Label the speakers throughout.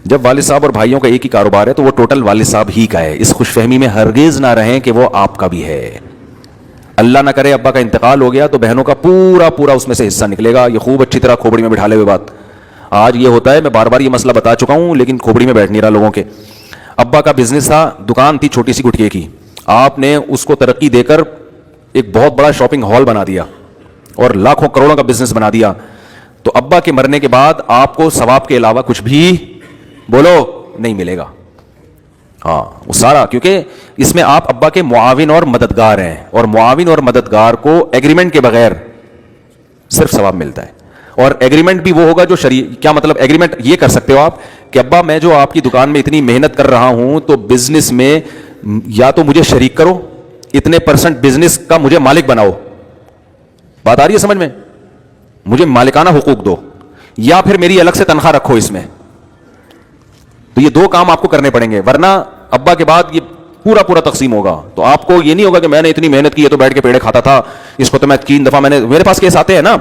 Speaker 1: جب والد صاحب اور بھائیوں کا ایک ہی کاروبار ہے تو وہ ٹوٹل والد صاحب ہی کا ہے. اس خوش فہمی میں ہرگز نہ رہیں کہ وہ آپ کا بھی ہے. اللہ نہ کرے ابا کا انتقال ہو گیا تو بہنوں کا پورا پورا اس میں سے حصہ نکلے گا. یہ خوب اچھی طرح کھوپڑی میں بٹھا لے ہوئے بات. آج یہ ہوتا ہے, میں بار بار یہ مسئلہ بتا چکا ہوں لیکن کھوپڑی میں بیٹھ نہیں رہا لوگوں کے. ابا کا بزنس تھا, دکان تھی چھوٹی سی گٹکے کی, آپ نے اس کو ترقی دے کر ایک بہت بڑا شاپنگ ہال بنا دیا اور لاکھوں کروڑوں کا بزنس بنا دیا. تو ابا کے مرنے کے بعد آپ کو ثواب کے علاوہ کچھ بھی بولو نہیں ملے گا. ہاں وہ سارا, کیونکہ اس میں آپ ابا کے معاون اور مددگار ہیں, اور معاون اور مددگار کو ایگریمنٹ کے بغیر صرف ثواب ملتا ہے. اور ایگریمنٹ بھی وہ ہوگا جو کیا مطلب ایگریمنٹ یہ کر سکتے ہو آپ کہ ابا میں جو آپ کی دکان میں اتنی محنت کر رہا ہوں تو بزنس میں یا تو مجھے شریک کرو, اتنے % بزنس کا مجھے مالک بناؤ. بات آ رہی ہے سمجھ میں؟ مجھے مالکانہ حقوق دو, یا پھر میری الگ سے تنخواہ رکھو اس میں. تو یہ دو کام آپ کو کرنے پڑیں گے, ورنہ ابا کے بعد یہ پورا پورا تقسیم ہوگا. تو آپ کو یہ نہیں ہوگا کہ میں نے اتنی محنت کی, یہ تو بیٹھ کے پیڑے کھاتا تھا, اس کو تو میں 3 دفعہ میرے پاس کیس آتے ہیں نا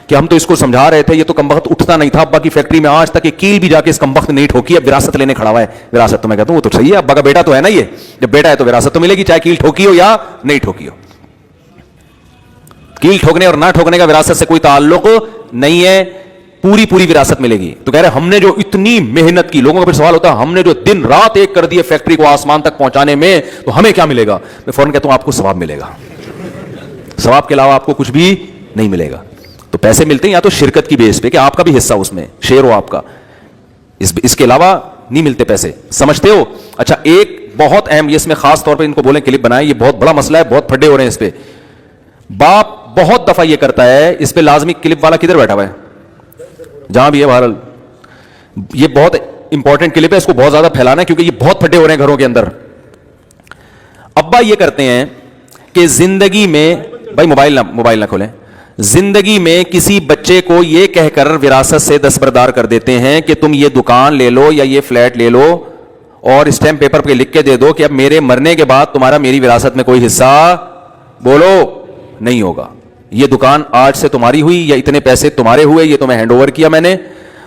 Speaker 1: کہ ہم تو اس کو سمجھا رہے تھے, یہ تو کمبخت اٹھتا نہیں تھا ابا کی فیکٹری میں, آج تک یہ کیل بھی جا کے اس کمبخت نہیں ٹھوکی, اب وراثت لینے کھڑا ہوا ہے. وراثت تو میں کہتا ہوں وہ تو صحیح ہے, ابا کا بیٹا تو ہے نا, یہ جب بیٹا ہے تو وراثت تو ملے گی, چاہے کیل ٹھوکی ہو یا نہیں ٹھوکی ہو. کیل ٹھوکنے اور نہ ٹھوکنے کا وراثت سے کوئی تعلق نہیں ہے, پوری پوری وراثت ملے گی. تو کہہ رہے ہم نے جو اتنی محنت کی, لوگوں کا پھر سوال ہوتا ہے ہم نے جو دن رات ایک کر دیے فیکٹری کو آسمان تک پہنچانے میں, تو ہمیں کیا ملے گا؟ میں فوراً کہتا ہوں آپ کو ثواب ملے گا. ثواب کے علاوہ آپ کو کچھ بھی نہیں ملے گا. تو پیسے ملتے ہیں یا تو شرکت کی بیس پہ کہ آپ کا بھی حصہ اس میں شیئر ہو آپ کا, اس کے علاوہ نہیں ملتے پیسے. سمجھتے ہو؟ اچھا ایک بہت اہم, یہ اس میں خاص طور پہ ان کو بولیں کلپ بنائیں, یہ بہت بڑا مسئلہ ہے, بہت پھڈے ہو رہے ہیں اس پہ. باپ بہت دفعہ یہ کرتا ہے, اس پہ لازمی کلپ والا کدھر بیٹھا ہوا ہے جہاں بھی ہے بہرحال, یہ بہت امپورٹنٹ کلپ ہے, اس کو بہت زیادہ پھیلانا ہے کیونکہ یہ بہت پھڈے ہو رہے ہیں گھروں کے اندر. ابا یہ کرتے ہیں کہ زندگی میں, بھائی موبائل نہ کھولیں, زندگی میں کسی بچے کو یہ کہہ کر وراثت سے دستبردار کر دیتے ہیں کہ تم یہ دکان لے لو یا یہ فلیٹ لے لو اور اسٹیمپ پیپر پہ لکھ کے دے دو کہ اب میرے مرنے کے بعد تمہارا میری وراثت میں کوئی حصہ بولو نہیں ہوگا. یہ دکان آج سے تمہاری ہوئی یا اتنے پیسے تمہارے ہوئے, یہ تمہیں ہینڈ اوور کیا میں نے,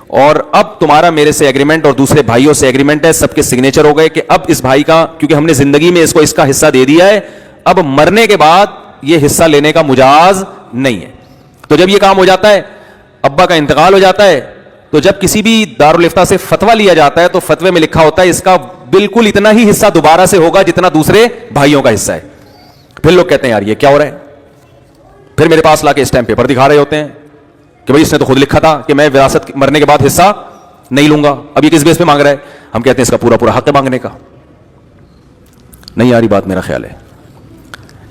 Speaker 1: اور اب تمہارا میرے سے ایگریمنٹ اور دوسرے بھائیوں سے ایگریمنٹ ہے, سب کے سگنیچر ہو گئے کہ اب اس بھائی کا, کیونکہ ہم نے زندگی میں اس کو اس کا حصہ دے دیا ہے, اب مرنے کے بعد یہ حصہ لینے کا مجاز نہیں ہے. تو جب یہ کام ہو جاتا ہے, ابا کا انتقال ہو جاتا ہے, تو جب کسی بھی دارالفتہ سے فتویٰ لیا جاتا ہے تو فتوے میں لکھا ہوتا ہے اس کا بالکل اتنا ہی حصہ دوبارہ سے ہوگا جتنا دوسرے بھائیوں کا حصہ ہے. پھر لوگ کہتے ہیں یار یہ کیا ہو رہا ہے, پھر میرے پاس لا کے اسٹیمپ پیپر دکھا رہے ہوتے ہیں کہ بھائی اس نے تو خود لکھا تھا کہ میں وراثت مرنے کے بعد حصہ نہیں لوں گا, اب یہ کس بیس پہ مانگ رہا ہے؟ ہم کہتے ہیں اس کا پورا پورا حق ہے مانگنے کا. نہیں آ رہی بات میرا خیال ہے,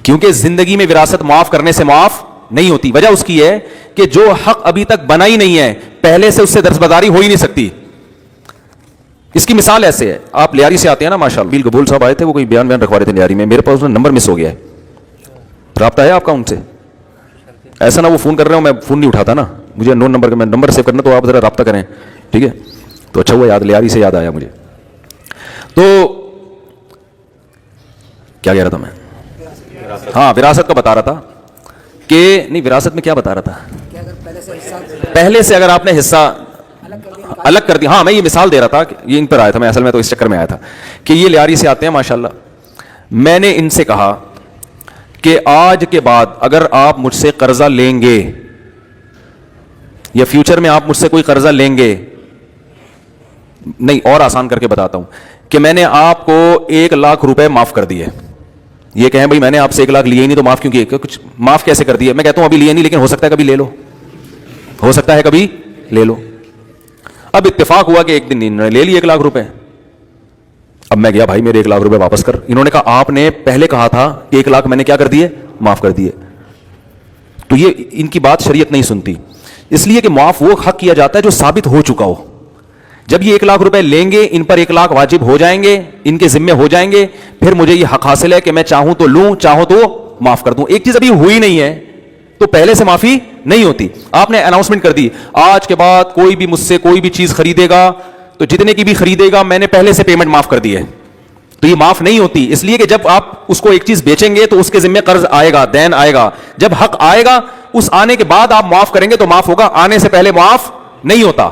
Speaker 1: کیونکہ زندگی میں وراثت معاف کرنے سے معاف نہیں ہوتی. وجہ اس کی ہے کہ جو حق ابھی تک بنا ہی نہیں ہے, پہلے سے اس سے درسبداری ہو ہی نہیں سکتی. اس کی مثال ایسے ہے, آپ لیاری سے آتے ہیں نا, ماشاءاللہ بیل قبول صاحب آئے تھے, وہ کوئی بیان رکھوا رہے تھے لیاری میں, میرے پاس نمبر مس ہو گیا ہے, رابطہ ہے آپ کا ان سے؟ ایسا نہ وہ فون کر رہے ہو, میں فون نہیں اٹھاتا نا, مجھے نون نمبر کا میں نمبر سیو کرنا, تو آپ ذرا رابطہ کریں, ٹھیک ہے؟ تو اچھا ہوا یاد, لیاری سے یاد آیا مجھے. تو کیا کہہ رہا تھا میں؟ ہاں وراثت کا بتا رہا تھا کہ نہیں, وراثت میں کیا بتا رہا تھا, پہلے سے اگر آپ نے حصہ الگ کر دیا. ہاں میں یہ مثال دے رہا تھا کہ یہ ان پر آیا تھا, میں اصل میں تو اس چکر میں آیا تھا کہ یہ لیاری سے آتے ہیں ماشاءاللہ. میں نے ان سے کہا کہ آج کے بعد اگر آپ مجھ سے قرضہ لیں گے یا فیوچر میں آپ مجھ سے کوئی قرضہ لیں گے, نہیں اور آسان کر کے بتاتا ہوں کہ میں نے آپ کو 1 لاکھ روپے معاف کر دیے. یہ کہیں بھائی میں نے آپ سے 1 لاکھ لیے ہی نہیں تو معاف کیوں کیے, کچھ معاف کیسے کر دیے؟ میں کہتا ہوں ابھی لیے نہیں, لیکن ہو سکتا ہے کبھی لے لو, ہو سکتا ہے کبھی لے لو. اب اتفاق ہوا کہ ایک دن انہوں نے لے لی 1 لاکھ روپے. اب میں گیا بھائی میرے 1 لاکھ روپے واپس کر. انہوں نے کہا آپ نے پہلے کہا تھا کہ 1 لاکھ میں نے کیا کر دیے, معاف کر دیے. تو یہ ان کی بات شریعت نہیں سنتی, اس لیے کہ معاف وہ حق کیا جاتا ہے جو ثابت ہو چکا ہو. جب یہ 1 لاکھ روپے لیں گے, ان پر 1 لاکھ واجب ہو جائیں گے, ان کے ذمے ہو جائیں گے, پھر مجھے یہ حق حاصل ہے کہ میں چاہوں تو لوں, چاہوں تو معاف کر دوں. ایک چیز ابھی ہوئی نہیں ہے تو پہلے سے معافی نہیں ہوتی. آپ نے اناؤنسمنٹ کر دی آج کے بعد کوئی بھی مجھ سے کوئی بھی چیز خریدے گا تو جتنے کی بھی خریدے گا میں نے پہلے سے پیمنٹ معاف کر دی ہے, تو یہ معاف نہیں ہوتی. اس لیے کہ جب آپ اس کو ایک چیز بیچیں گے تو اس کے ذمے قرض آئے گا, دین آئے گا. جب حق آئے گا اس آنے کے بعد آپ معاف کریں گے تو معاف ہوگا, آنے سے پہلے معاف نہیں ہوتا.